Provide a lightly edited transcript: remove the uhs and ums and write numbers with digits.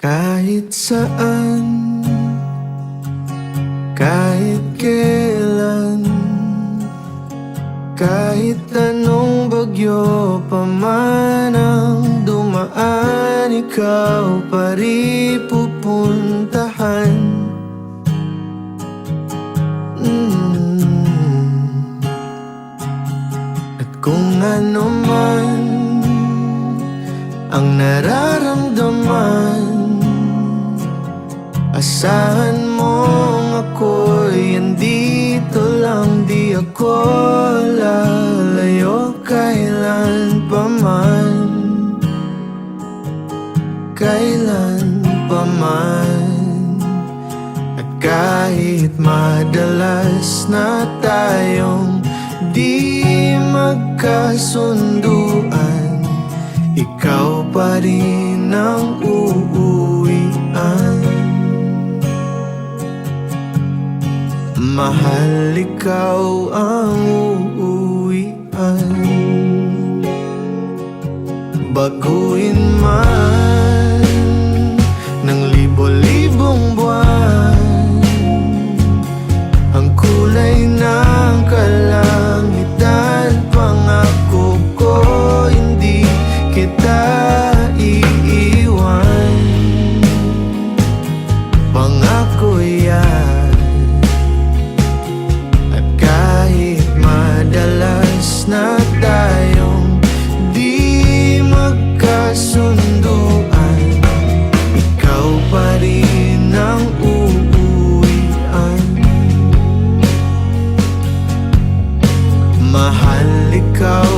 Kahit saan, kahit kailan, kahit anong bagyo pa man ang dumaan, ikaw pa rin pupuntahan. At kung ano man ang nararamdaman, asahan mong ako'y andito lang. Di ako lalayo kailan pa man, kailan pa man. At kahit madalas na tayong di magkasunduan, ikaw pa rin ang uuwian. Mahal, ikaw ang uuwian. Baguhin man ng libo-libong buwan ang kulay ng kalangitan, pangako ko hindi kita iiwan. Pangako yan. At kahit madalas na tayong di magkasunduan, ikaw pa rin ang uuwian. Mahal, ikaw